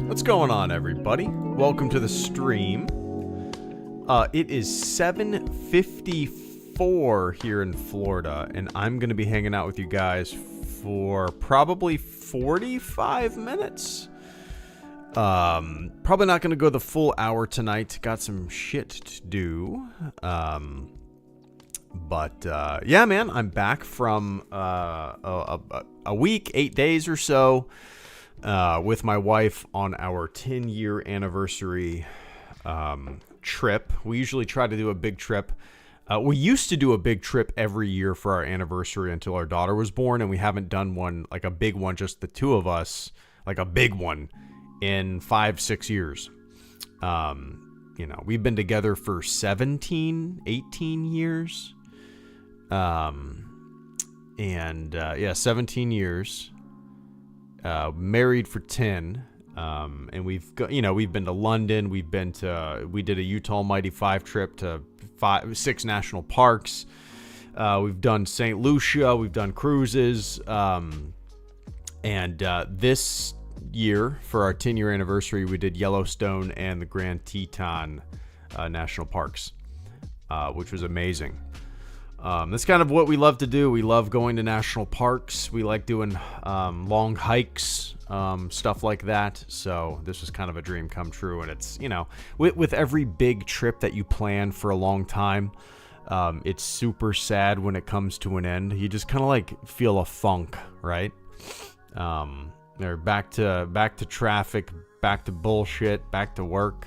What's going on, everybody? Welcome to the stream. It is 7:54 here in Florida, and I'm going to be hanging out with you guys for probably 45 minutes. Probably not going to go the full hour tonight. Got some shit to do. But yeah, man, I'm back from a week, 8 days or so, with my wife on our 10-year anniversary trip. We usually try to do a big trip. We used to do a big trip every year for our anniversary until our daughter was born, and we haven't done one, like a big one, just the two of us, like a big one, in 5-6 years. You know, we've been together for 17, 18 years. Yeah, 17 years. Married for 10. And we've been to London. We did a Utah Mighty 5 trip to 6 national parks. We've done St. Lucia. We've done cruises. And this year, for our 10-year anniversary, we did Yellowstone and the Grand Teton national parks, which was amazing. That's kind of what we love to do. We love going to national parks. We like doing long hikes, stuff like that. So this was kind of a dream come true. And it's, you know, with every big trip that you plan for a long time, it's super sad when it comes to an end. You just kind of like feel a funk, right? They're back to traffic, back to bullshit, back to work,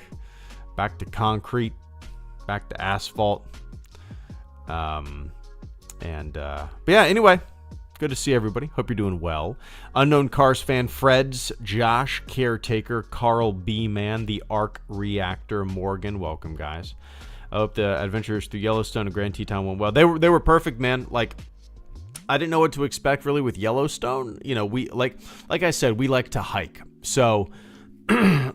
back to concrete, back to asphalt. But yeah, anyway, good to see everybody. Hope you're doing well. Unknown Cars fan, Freds, Josh, Caretaker, Carl B. Man, the Arc Reactor, Morgan. Welcome, guys. I hope the adventures through Yellowstone and Grand Teton went well. They were perfect, man. Like, I didn't know what to expect really with Yellowstone. You know, we like I said, we like to hike. So, I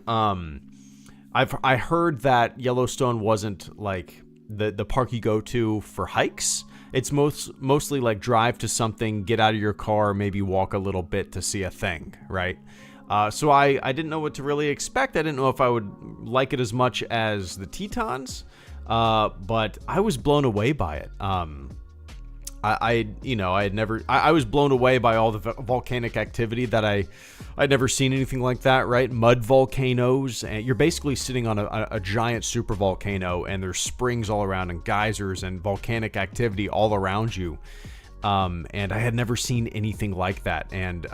heard that Yellowstone wasn't like the park you go to for hikes. It's mostly like drive to something, get out of your car, maybe walk a little bit to see a thing, right? So I didn't know what to really expect. I didn't know if I would like it as much as the Tetons, but I was blown away by it. I was blown away by all the volcanic activity that I'd never seen anything like that, right? Mud volcanoes, and you're basically sitting on a giant super volcano, and there's springs all around and geysers and volcanic activity all around you. And I had never seen anything like that. And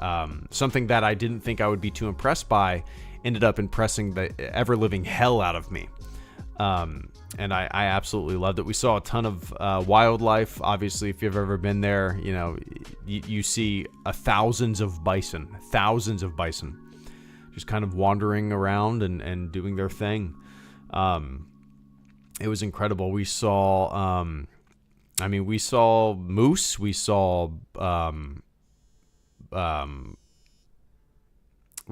something that I didn't think I would be too impressed by ended up impressing the ever-living hell out of me. And I absolutely loved it. We saw a ton of wildlife. Obviously, if you've ever been there, you know, you see thousands of bison, just kind of wandering around and doing their thing. It was incredible. We saw, we saw moose. We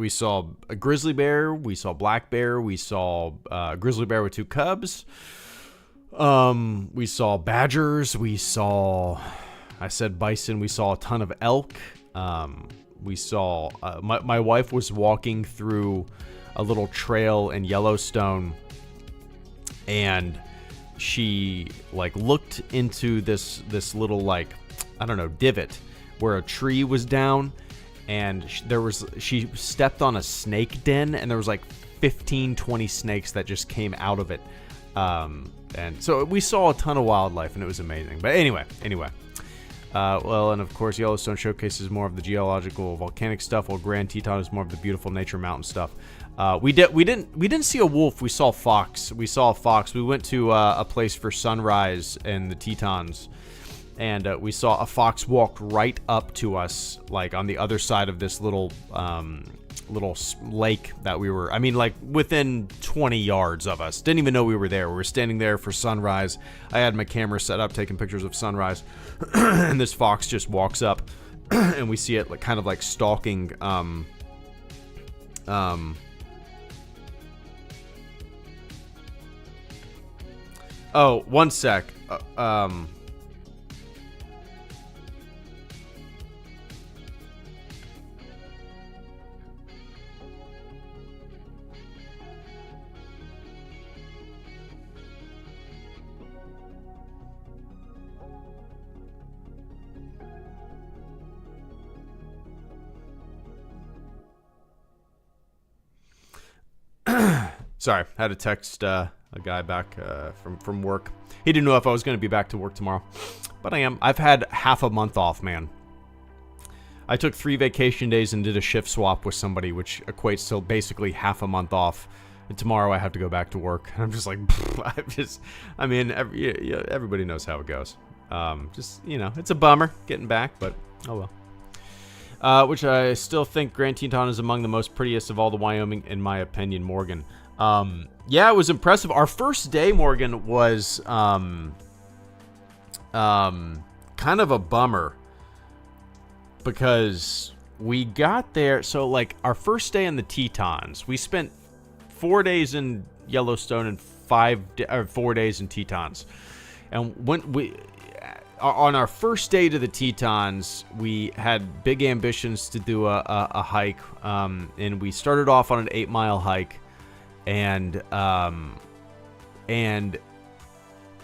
saw a grizzly bear. We saw black bear. We saw a grizzly bear with 2 cubs. We saw badgers. I said bison. We saw a ton of elk. We saw, my wife was walking through a little trail in Yellowstone, and she like looked into this little, like, I don't know, divot where a tree was down. And she stepped on a snake den, and there was like 15-20 snakes that just came out of it. And so we saw a ton of wildlife, and it was amazing. But anyway. And of course, Yellowstone showcases more of the geological volcanic stuff, while Grand Teton is more of the beautiful nature mountain stuff. We didn't see a wolf. We saw fox. We saw a fox. We went to a place for sunrise in the Tetons. And we saw a fox walk right up to us, like on the other side of this little lake that we were, like within 20 yards of us. Didn't even know we were there. We were standing there for sunrise. I had my camera set up, taking pictures of sunrise. And this fox just walks up, and we see it like kind of like stalking. Oh, one sec. Sorry, I had to text a guy back from work. He didn't know if I was going to be back to work tomorrow, but I am. I've had half a month off, man. I took 3 vacation days and did a shift swap with somebody, which equates to basically half a month off. And tomorrow I have to go back to work. And I'm just like, everybody knows how it goes. It's a bummer getting back, but oh well. Which I still think Grand Teton is among the most prettiest of all the Wyoming, in my opinion, Morgan. Yeah, it was impressive. Our first day, Morgan, was kind of a bummer because we got there. So, like, our first day in the Tetons, we spent 4 days in Yellowstone and 4 days in Tetons. And when on our first day to the Tetons, we had big ambitions to do a hike, and we started off on an 8-mile hike, and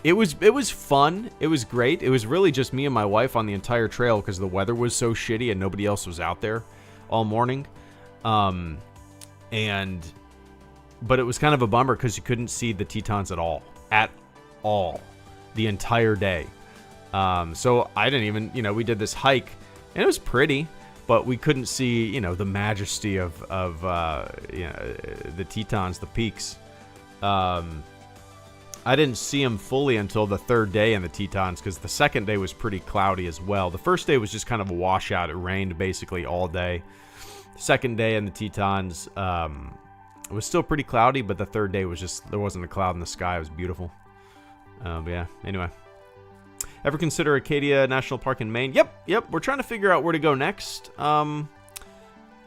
it was fun. It was great. It was really just me and my wife on the entire trail because the weather was so shitty and nobody else was out there all morning, but it was kind of a bummer because you couldn't see the Tetons at all, the entire day. So I didn't even, we did this hike and it was pretty, but we couldn't see, the majesty of the Tetons, the peaks. I didn't see them fully until the third day in the Tetons because the second day was pretty cloudy as well. The first day was just kind of a washout. It rained basically all day. The second day in the Tetons, it was still pretty cloudy, but the third day was just, there wasn't a cloud in the sky. It was beautiful. But yeah, anyway. Ever consider Acadia National Park in Maine? Yep. We're trying to figure out where to go next.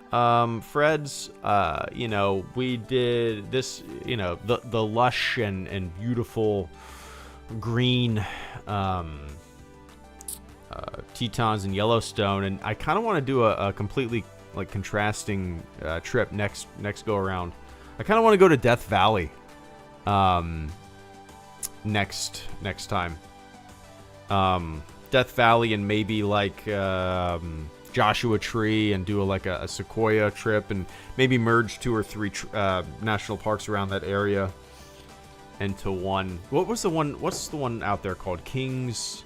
Fred's, we did this, the lush and beautiful green Tetons in Yellowstone, and I kind of want to do a completely contrasting trip next go around. I kind of want to go to Death Valley next time. Death Valley and maybe Joshua Tree and do a Sequoia trip and maybe merge 2 or 3 national parks around that area into one. What's the one out there called? Kings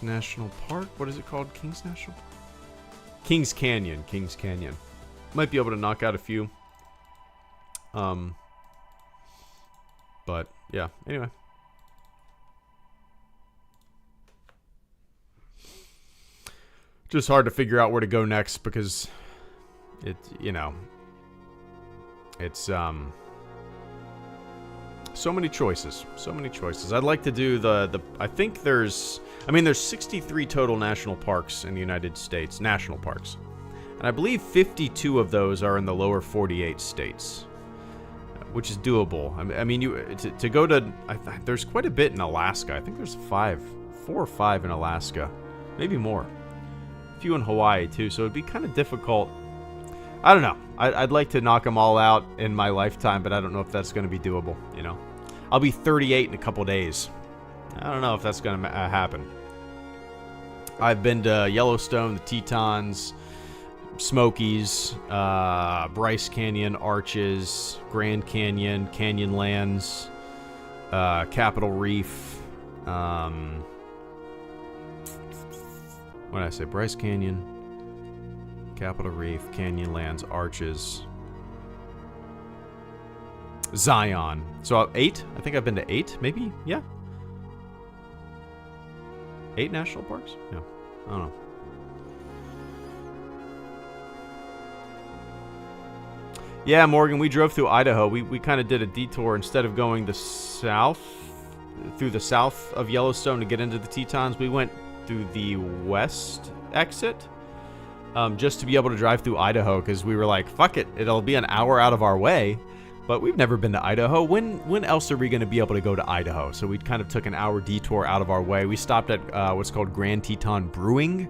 National Park? What is it called? Kings National Park? Kings Canyon. Might be able to knock out a few. But yeah, anyway. Just hard to figure out where to go next because it's so many choices. I'd like to do I think there's 63 total national parks in the United States, national parks. And I believe 52 of those are in the lower 48 states, which is doable. To go to, there's quite a bit in Alaska. I think there's 4 or 5 in Alaska, maybe more. A few in Hawaii too, so it'd be kind of difficult. I don't know. I'd like to knock them all out in my lifetime, but I don't know if that's going to be doable. I'll be 38 in a couple days. I don't know if that's going to happen. I've been to Yellowstone, the Tetons, Smokies, Bryce Canyon, Arches, Grand Canyon, Canyonlands, Capitol Reef. What did I say? Bryce Canyon, Capitol Reef, Canyonlands, Arches, Zion. So 8? I think I've been to 8, maybe? Yeah. 8 national parks? Yeah. I don't know. Yeah, Morgan, we drove through Idaho. We kind of did a detour. Instead of going through the south of Yellowstone to get into the Tetons, we went through the west exit just to be able to drive through Idaho because we were like, fuck it, it'll be an hour out of our way. But we've never been to Idaho. When else are we going to be able to go to Idaho? So we kind of took an hour detour out of our way. We stopped at what's called Grand Teton Brewing.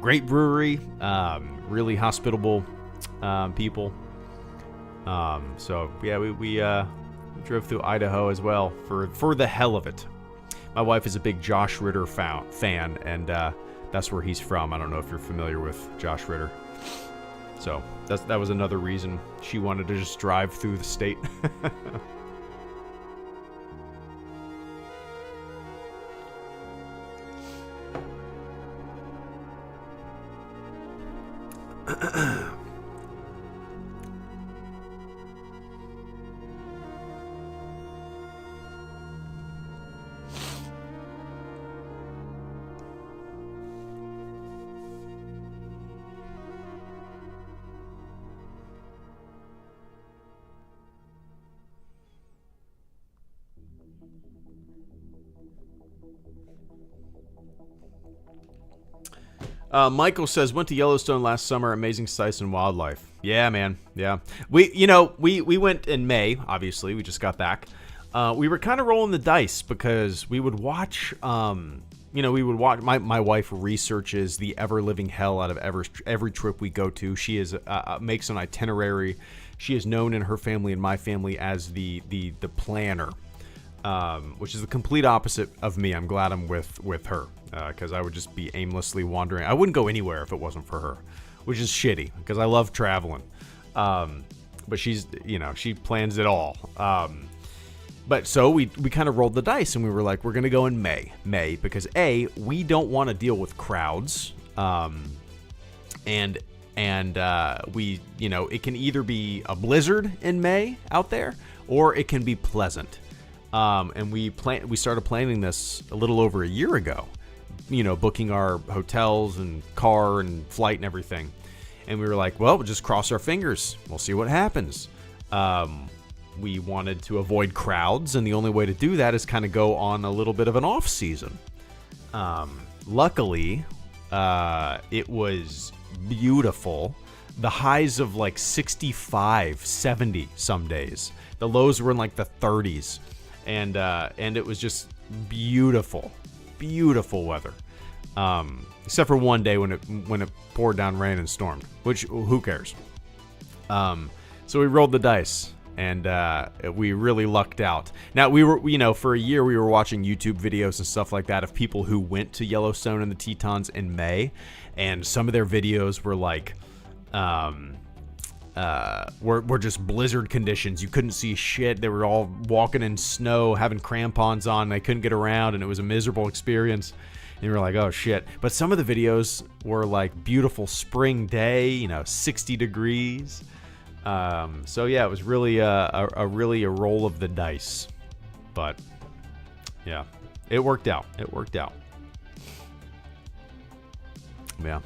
Great brewery. Really hospitable people. So yeah, we drove through Idaho as well for the hell of it. My wife is a big Josh Ritter fan, and that's where he's from. I don't know if you're familiar with Josh Ritter. So that was another reason she wanted to just drive through the state. Michael says, went to Yellowstone last summer. Amazing sights and wildlife. Yeah, man. Yeah. We went in May, obviously. We just got back. We were kind of rolling the dice because we would watch, my wife researches the ever living hell out of every trip we go to. She makes an itinerary. She is known in her family and my family as the planner, which is the complete opposite of me. I'm glad I'm with her. Because I would just be aimlessly wandering. I wouldn't go anywhere if it wasn't for her, which is shitty because I love traveling. But she's, she plans it all. But so we kind of rolled the dice and we were like, we're going to go in May because we don't want to deal with crowds. And we, it can either be a blizzard in May out there or it can be pleasant. And we started planning this a little over a year ago. Booking our hotels and car and flight and everything. And we were like, well, we'll just cross our fingers. We'll see what happens. We wanted to avoid crowds, and the only way to do that is kind of go on a little bit of an off season. Luckily, it was beautiful. The highs of like 65, 70 some days. The lows were in like the 30s. And it was just beautiful weather, except for one day when it poured down rain and stormed, which who cares. So we rolled the dice and we really lucked out. Now we were, for a year we were watching YouTube videos and stuff like that of people who went to Yellowstone and the Tetons in May, and some of their videos were like were just blizzard conditions. You couldn't see shit. They were all walking in snow, having crampons on. They couldn't get around, and it was a miserable experience. And you were like, oh shit. But some of the videos were like beautiful spring day, 60 degrees. So yeah, it was really a roll of the dice. But yeah, it worked out. Yeah.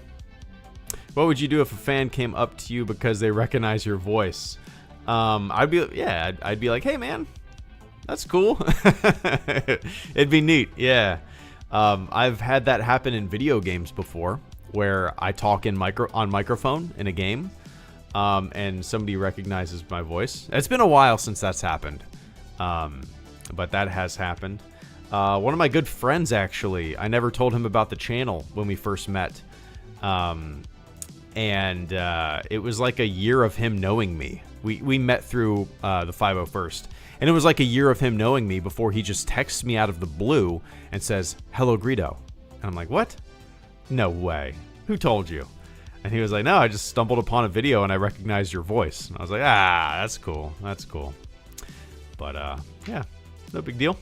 What would you do if a fan came up to you because they recognize your voice? I'd be like, hey man, that's cool. It'd be neat. Yeah. I've had that happen in video games before where I talk on microphone in a game, and somebody recognizes my voice. It's been a while since that's happened. But that has happened. One of my good friends, actually, I never told him about the channel when we first met. And it was like a year of him knowing me. We met through the 501st. And it was like a year of him knowing me before he just texts me out of the blue and says, HelloGreedo. And I'm like, what? No way. Who told you? And he was like, no, I just stumbled upon a video and I recognized your voice. And I was like, that's cool. That's cool. But yeah, no big deal.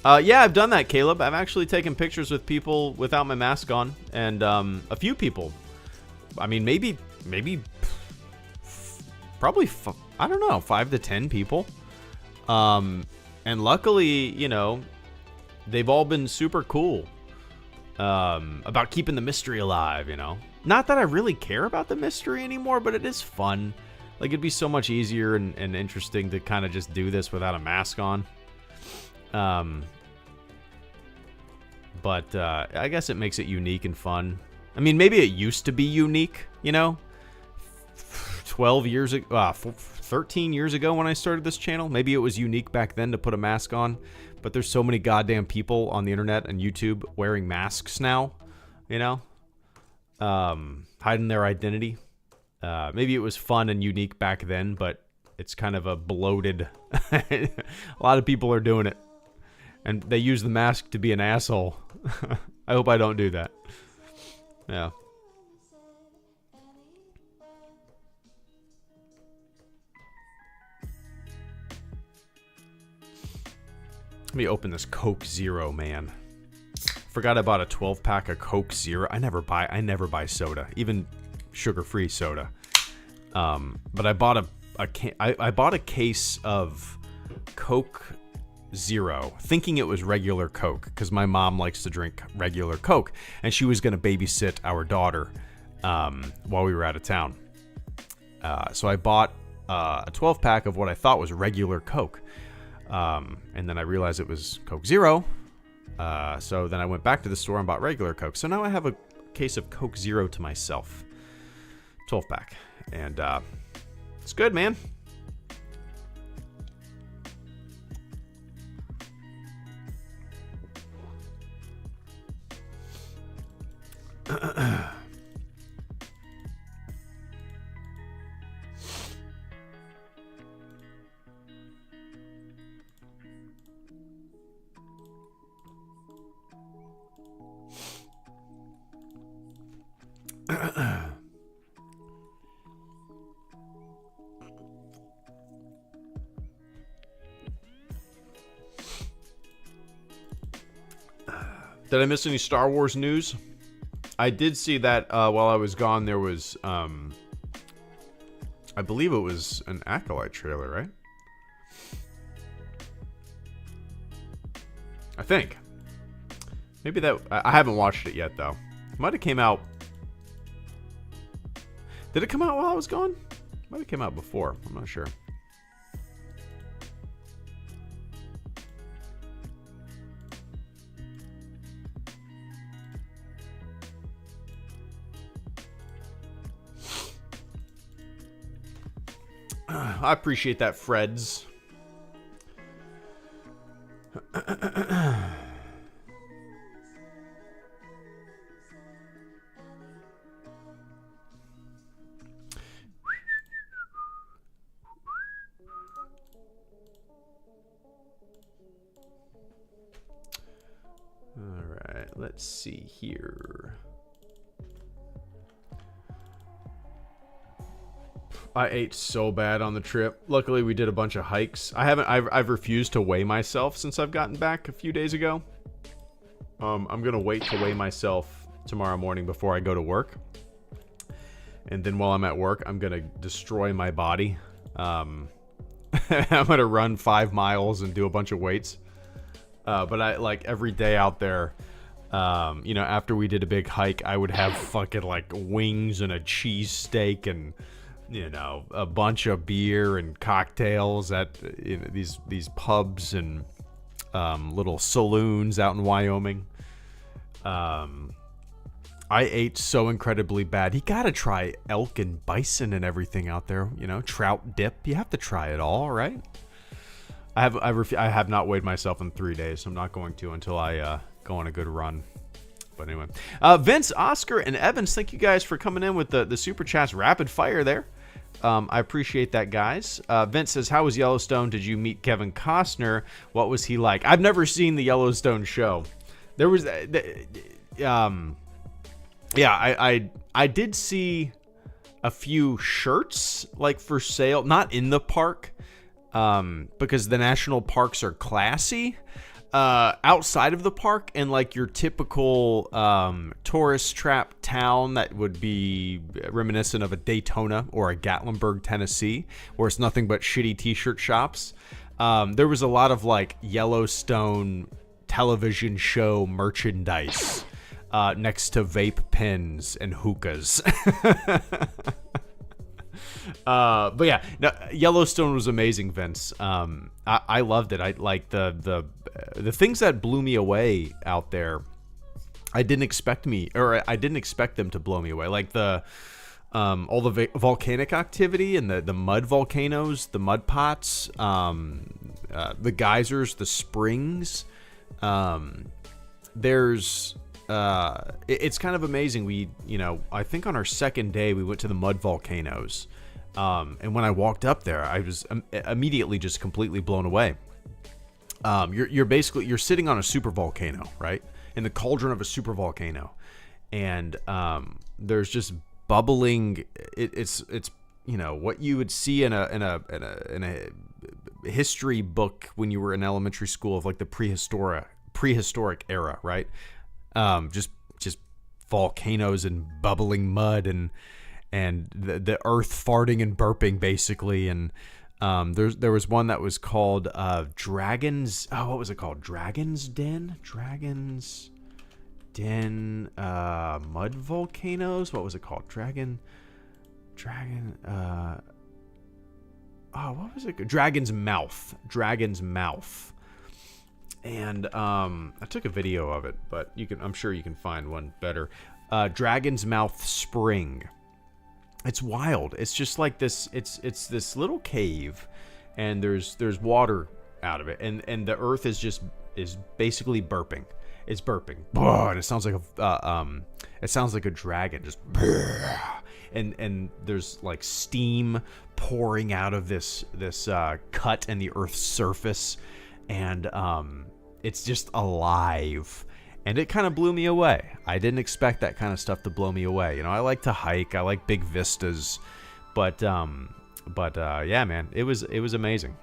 Yeah, I've done that, Caleb. I've actually taken pictures with people without my mask on, and a few people. I mean, maybe, probably, I don't know, 5 to 10 people. And luckily, they've all been super cool about keeping the mystery alive, Not that I really care about the mystery anymore, but it is fun. Like, it'd be so much easier and interesting to kind of just do this without a mask on. But I guess it makes it unique and fun. I mean, maybe it used to be unique, 12 years ago, 13 years ago when I started this channel. Maybe it was unique back then to put a mask on. But there's so many goddamn people on the internet and YouTube wearing masks now, hiding their identity. Maybe it was fun and unique back then, but it's kind of a bloated. A lot of people are doing it. And they use the mask to be an asshole. I hope I don't do that. Yeah. Let me open this Coke Zero, man. Forgot I bought a 12-pack of Coke Zero. I never buy soda, even sugar-free soda. But I bought I bought a case of Coke Zero, thinking it was regular Coke, because my mom likes to drink regular Coke, and she was going to babysit our daughter while we were out of town. So I bought a 12-pack of what I thought was regular Coke. And then I realized it was Coke Zero. So then I went back to the store and bought regular Coke. So now I have a case of Coke Zero to myself. 12-pack. And it's good, man. Did I miss any Star Wars news? I did see that while I was gone, there was, I believe it was an Acolyte trailer, right? I think. Maybe that... I haven't watched it yet, though. It might have came out... Did it come out while I was gone? It might have came out before. I'm not sure. I appreciate that, Freds. All right, let's see here. I ate so bad on the trip. Luckily, we did a bunch of hikes. I've refused to weigh myself since I've gotten back a few days ago. I'm gonna wait to weigh myself tomorrow morning before I go to work. And then while I'm at work, I'm gonna destroy my body. I'm gonna run 5 miles and do a bunch of weights. But I like every day out there, you know, after we did a big hike, I would have fucking like wings and a cheesesteak and, you know, a bunch of beer and cocktails at, you know, these pubs and little saloons out in Wyoming. I ate so incredibly bad. You gotta try elk and bison and everything out there. You know, trout dip. You have to try it all, right? I have not weighed myself in 3 days. So I'm not going to until I go on a good run. But anyway, Vince, Oscar, and Evans, thank you guys for coming in with the super chats rapid fire there. I appreciate that, guys. Vince says, how was Yellowstone? Did you meet Kevin Costner? What was he like? I've never seen the Yellowstone show. There was, yeah, I did see a few shirts like for sale, not in the park, because the national parks are classy. Outside of the park, and like your typical tourist trap town that would be reminiscent of a Daytona or a Gatlinburg, Tennessee, where it's nothing but shitty t-shirt shops. There was a lot of like Yellowstone television show merchandise next to vape pens and hookahs. But yeah, no, Yellowstone was amazing, Vince. I loved it. I like the things that blew me away out there. I didn't expect them to blow me away. Like the all the volcanic activity and the mud volcanoes, the mud pots, the geysers, the springs. It's kind of amazing. We, you know, I think on our second day we went to the mud volcanoes. And when I walked up there, I was immediately just completely blown away. You're basically sitting on a super volcano, right? In the cauldron of a super volcano, and there's just bubbling. It's what you would see in a history book when you were in elementary school of like the prehistoric era, right? Just volcanoes and bubbling mud and the earth farting and burping basically. And there was one that was called Dragons. Oh, what was it called? Dragon's Den? Mud volcanoes? What was it called? What was it? Dragon's Mouth. And I took a video of it, but I'm sure you can find one better. Dragon's Mouth Spring. It's wild. It's just like this. It's this little cave, and there's water out of it, and the earth is basically burping. It's burping, and it sounds like a dragon, just, and there's like steam pouring out of this cut in the earth's surface, and it's just alive. And it kind of blew me away. I didn't expect that kind of stuff to blow me away. I like to hike. I like big vistas, but yeah, man, it was amazing.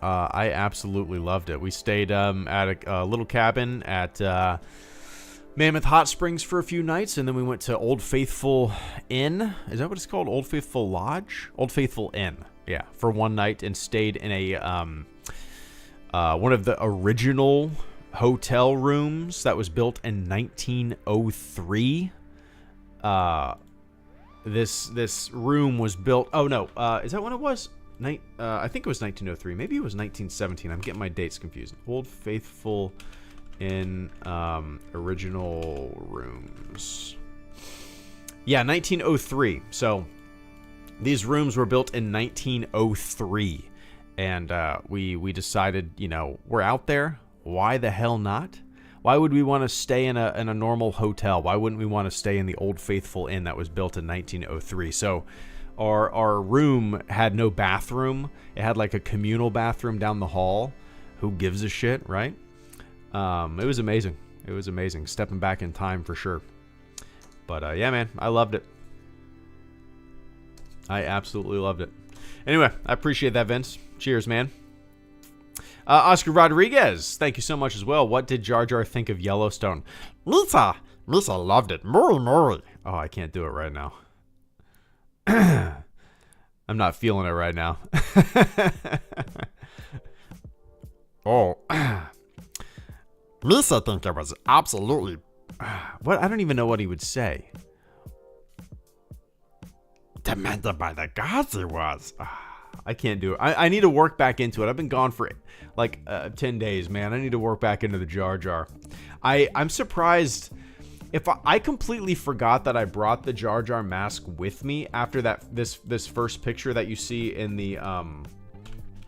I absolutely loved it. We stayed at a little cabin at Mammoth Hot Springs for a few nights, and then we went to Old Faithful Inn. Is that what it's called? Old Faithful Lodge? Old Faithful Inn. Yeah, for one night, and stayed in a one of the original hotel rooms that was built in 1903. This room was built. Oh no, is that when it was? I think it was 1903. Maybe it was 1917. I'm getting my dates confused. Old Faithful in original rooms. Yeah, 1903. So these rooms were built in 1903, and we decided, we're out there. Why the hell not? Why would we want to stay in a normal hotel? Why wouldn't we want to stay in the Old Faithful Inn that was built in 1903? So our room had no bathroom. It had like a communal bathroom down the hall. Who gives a shit, right? It was amazing. It was amazing. Stepping back in time for sure. But yeah, man, I loved it. I absolutely loved it. Anyway, I appreciate that, Vince. Cheers, man. Oscar Rodriguez, thank you so much as well. What did Jar Jar think of Yellowstone? Misa loved it. Murray. Oh, I can't do it right now. I'm not feeling it right now. Oh. Misa think it was absolutely... What? I don't even know what he would say. Demented by the gods he was. I can't do it. I need to work back into it. I've been gone for like 10 days, man. I need to work back into the Jar Jar. I'm surprised if I completely forgot that I brought the Jar Jar mask with me after this first picture that you see in the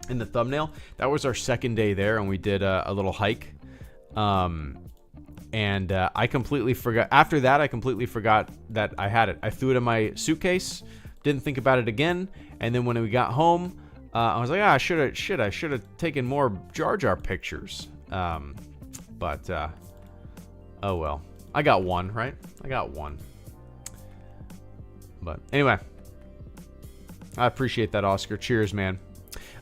thumbnail. That was our second day there, and we did a little hike. And I completely forgot. After that, I completely forgot that I had it. I threw it in my suitcase. Didn't think about it again. And then when we got home, I was like, I should have taken more Jar Jar pictures. But oh well. I got one, right? I got one. But anyway, I appreciate that, Oscar. Cheers, man.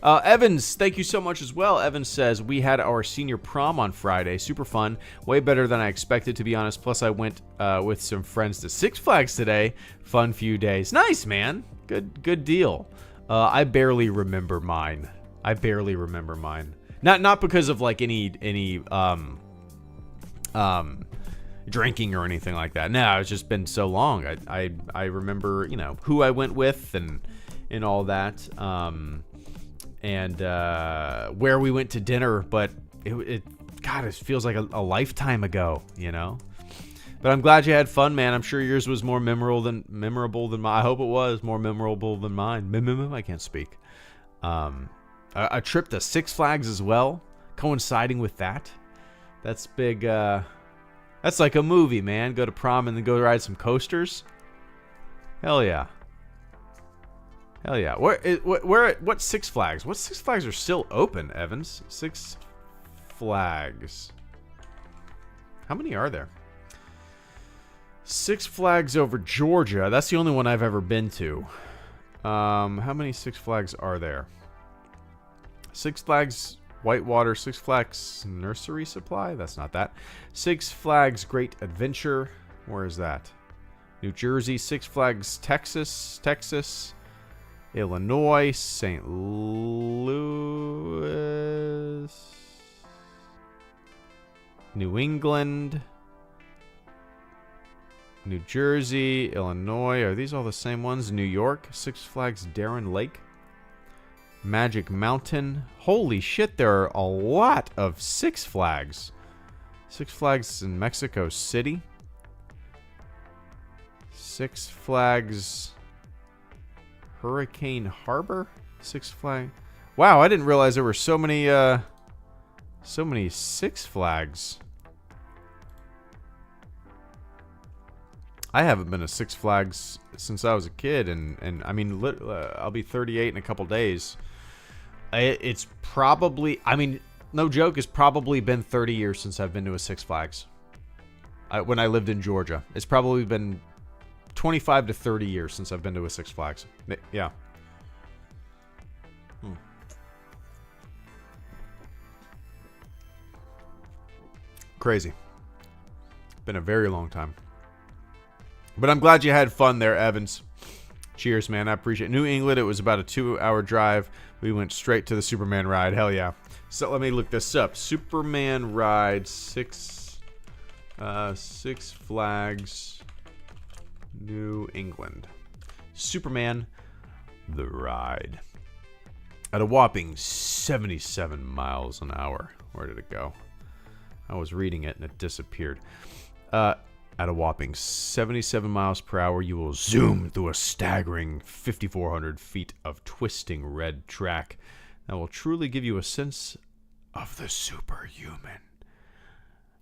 Evans, thank you so much as well. Evans says, we had our senior prom on Friday. Super fun. Way better than I expected, to be honest. Plus, I went with some friends to Six Flags today. Fun few days. Nice, man. Good deal. I barely remember mine. Not because of like any drinking or anything like that. No, it's just been so long. I remember, who I went with and all that. And where we went to dinner, but it feels like a lifetime ago, But I'm glad you had fun, man. I'm sure yours was more memorable than mine. I hope it was more memorable than mine. I can't speak. A trip to Six Flags as well, coinciding with that. That's big. That's like a movie, man. Go to prom and then go ride some coasters. Hell yeah. What Six Flags? What Six Flags are still open, Evans? Six Flags. How many are there? Six Flags over Georgia. That's the only one I've ever been to. How many Six Flags are there? Six Flags Whitewater, Six Flags Nursery Supply? That's not that. Six Flags Great Adventure. Where is that? New Jersey. Six Flags Texas. Illinois. St. Louis. New England. New Jersey. Illinois. Are these all the same ones? New York. Six Flags Darren Lake. Magic Mountain. Holy shit, there are a lot of Six Flags. Six Flags in Mexico City. Six Flags Hurricane Harbor. Six Flags. Wow, I didn't realize there were so many Six Flags. I haven't been to Six Flags since I was a kid, and I mean, I'll be 38 in a couple days. It's probably, I mean, no joke, it's probably been 30 years since I've been to a Six Flags. When I lived in Georgia. It's probably been 25 to 30 years since I've been to a Six Flags. Yeah. Crazy. Been a very long time. But I'm glad you had fun there, Evans. Cheers, man. I appreciate it. New England, it was about a 2-hour drive. We went straight to the Superman ride. Hell yeah. So let me look this up. Superman ride, Six Flags, New England. Superman, the ride. At a whopping 77 miles an hour. Where did it go? I was reading it and it disappeared. At a whopping 77 miles per hour, you will zoom through a staggering 5,400 feet of twisting red track that will truly give you a sense of the superhuman.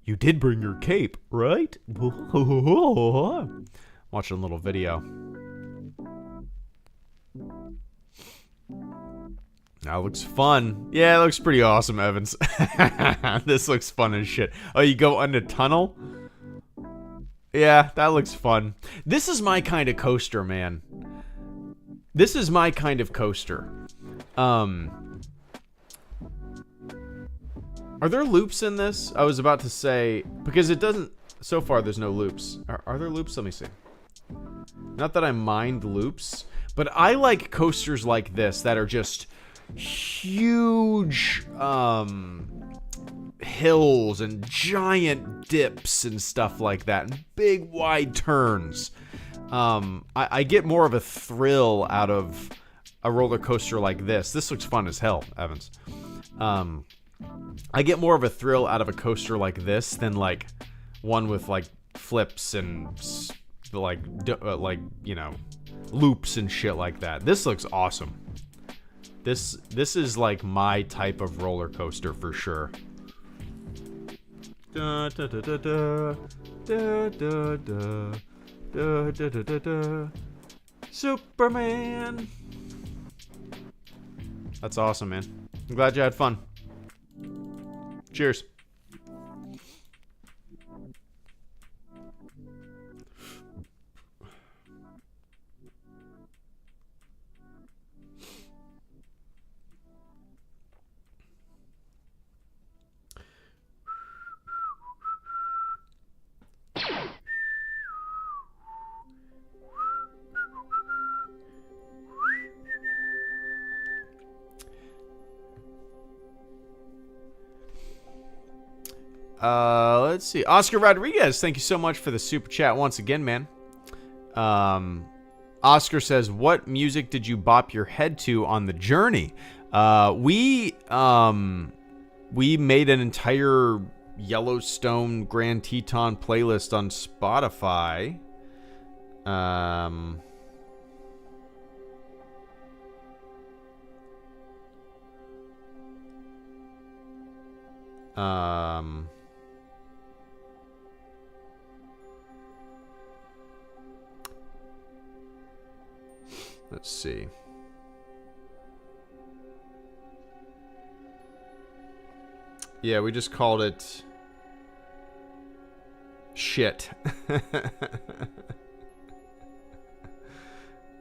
You did bring your cape, right? Watching a little video. That looks fun. Yeah, it looks pretty awesome, Evans. This looks fun as shit. Oh, you go under tunnel? Yeah, that looks fun. This is my kind of coaster, man. This is my kind of coaster. Are there loops in this? I was about to say, because it doesn't, so far there's no loops. Are there loops? Let me see. Not that I mind loops, but I like coasters like this that are just huge, hills and giant dips and stuff like that, and big wide turns. I get more of a thrill out of a roller coaster like this. This looks fun as hell, Evans. I get more of a thrill out of a coaster like this than like one with like flips and like you know, loops and shit like that. This looks awesome. This is like my type of roller coaster for sure. Da, da, da, da, da, da, da, da, da, da, da, da. Superman. That's awesome, man. I'm glad you had fun. Cheers. Let's see. Oscar Rodriguez, thank you so much for the super chat once again, man. Oscar says, what music did you bop your head to on the journey? We made an entire Yellowstone Grand Teton playlist on Spotify. Let's see. Yeah, we just called it shit.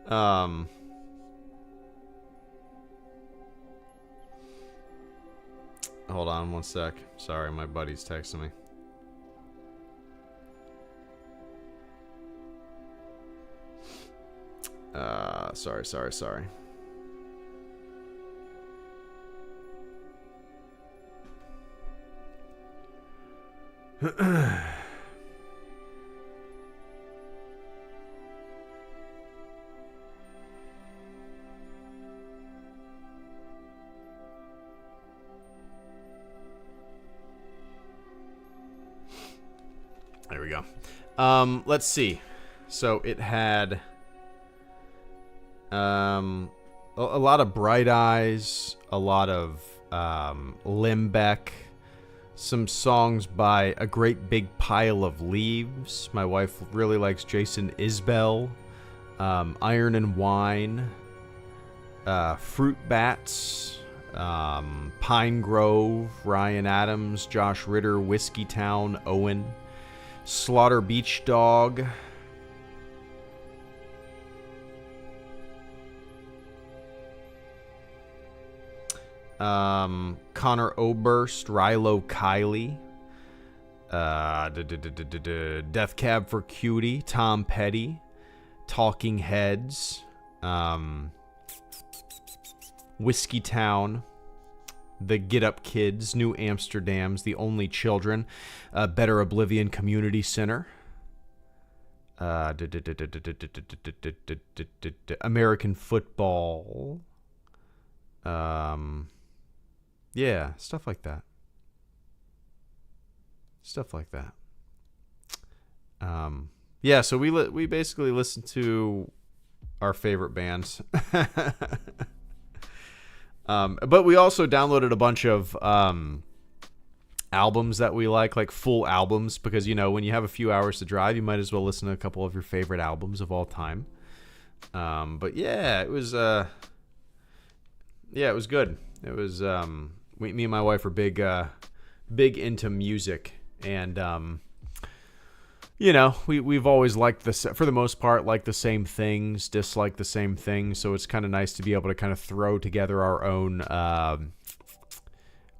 um Hold on one sec. Sorry, my buddy's texting me. Sorry. There we go. Let's see. So it had a lot of Bright Eyes, a lot of Limbeck, some songs by A Great Big Pile of Leaves. My wife really likes Jason Isbell, Iron and Wine, Fruit Bats, Pine Grove, Ryan Adams, Josh Ritter, Whiskey Town, Owen, Slaughter Beach Dog, Connor Oberst, Rilo Kiley, Death Cab for Cutie, Tom Petty, Talking Heads, Whiskey Town, The Get Up Kids, New Amsterdams, The Only Children, Better Oblivion Community Center, American Football, yeah, stuff like that. Yeah, so we basically listen to our favorite bands. But we also downloaded a bunch of albums that we like full albums, because, you know, when you have a few hours to drive, you might as well listen to a couple of your favorite albums of all time. But yeah, it was good. It was me and my wife are big into music, and you know, we've always liked for the most part, like the same things, dislike the same things. So it's kind of nice to be able to kind of throw together our own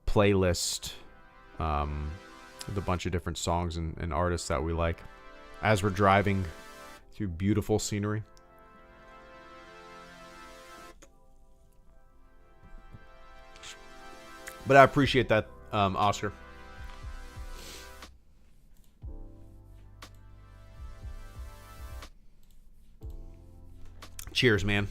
playlist with a bunch of different songs and artists that we like as we're driving through beautiful scenery. But I appreciate that, Oscar. Cheers, man.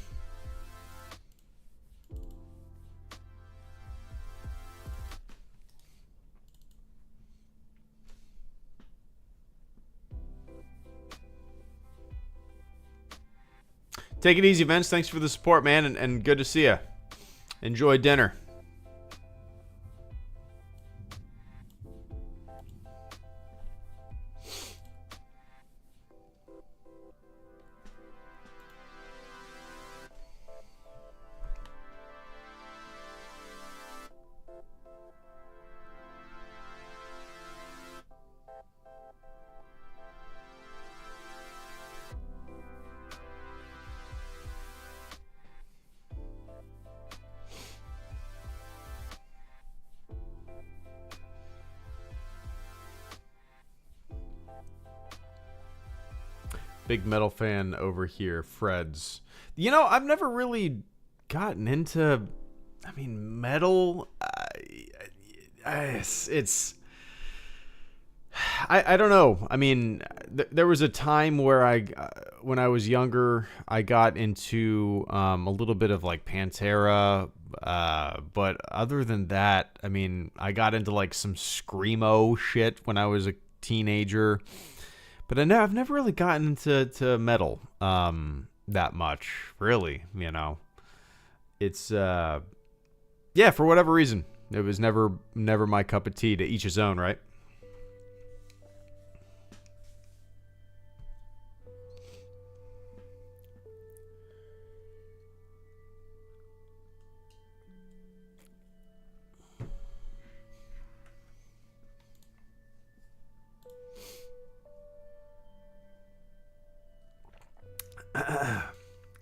Take it easy, Vince. Thanks for the support, man, and good to see you. Enjoy dinner. Big metal fan over here, Fred's. You know, I've never really gotten into, metal. It's I don't know. I mean, there was a time where when I was younger, I got into a little bit of like Pantera, but other than that, I mean, I got into like some screamo shit when I was a teenager. But I've never really gotten into metal that much, really, you know. It's, yeah, for whatever reason. It was never my cup of tea. To each his own, right?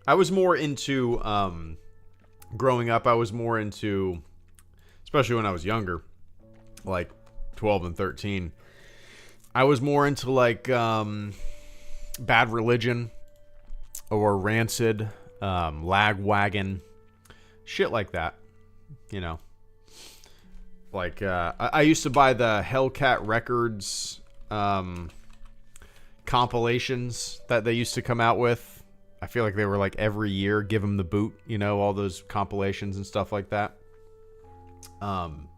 I was more into, growing up, I was more into, especially when I was younger, like 12 and 13, I was more into like Bad Religion or Rancid, Lagwagon, shit like that, you know. Like I used to buy the Hellcat Records compilations that they used to come out with. I feel like they were like every year, Give Them the Boot, you know, all those compilations and stuff like that. But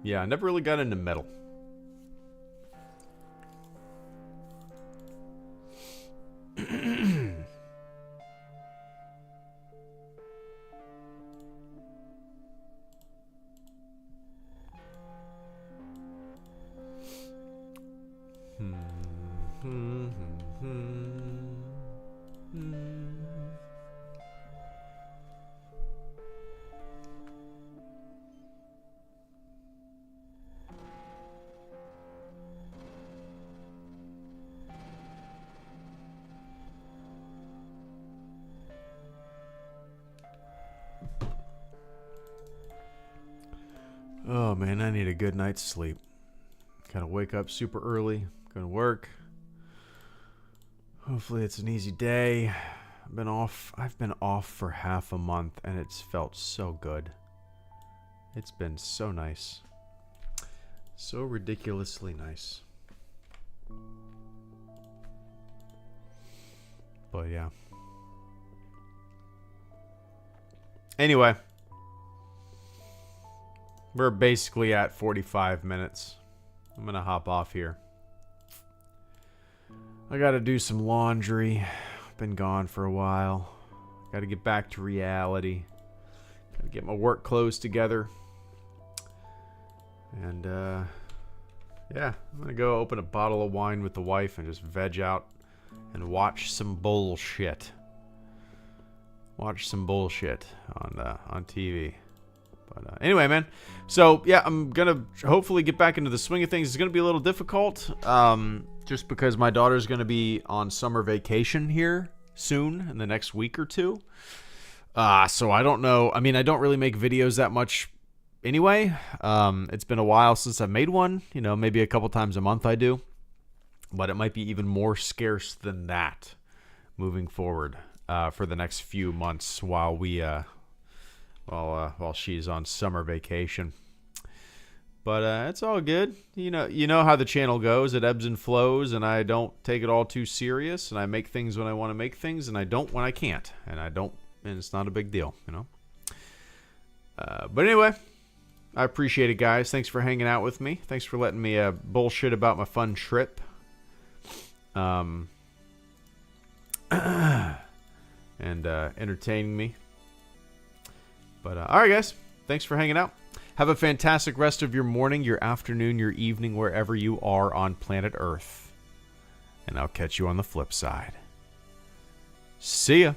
yeah, I never really got into metal. Oh man, I need a good night's sleep. Gotta wake up super early, go to work. Hopefully it's an easy day. I've been off for half a month and it's felt so good. It's been so nice. So ridiculously nice. But yeah. Anyway. We're basically at 45 minutes. I'm gonna hop off here. I gotta do some laundry. Been gone for a while. Gotta get back to reality. Gotta get my work clothes together. And yeah, I'm gonna go open a bottle of wine with the wife and just veg out and watch some bullshit. Watch some bullshit on TV. But anyway, man. So yeah, I'm gonna hopefully get back into the swing of things. It's gonna be a little difficult, just because my daughter's gonna be on summer vacation here soon in the next week or two. So I don't know. I mean, I don't really make videos that much anyway. It's been a while since I made one. You know, maybe a couple times a month I do, but it might be even more scarce than that moving forward for the next few months while we while she's on summer vacation. But it's all good. You know how the channel goes. It ebbs and flows, and I don't take it all too serious. And I make things when I want to make things, and I don't when I can't. And it's not a big deal, you know. But anyway, I appreciate it, guys. Thanks for hanging out with me. Thanks for letting me bullshit about my fun trip. And entertaining me. But all right, guys. Thanks for hanging out. Have a fantastic rest of your morning, your afternoon, your evening, wherever you are on planet Earth. And I'll catch you on the flip side. See ya.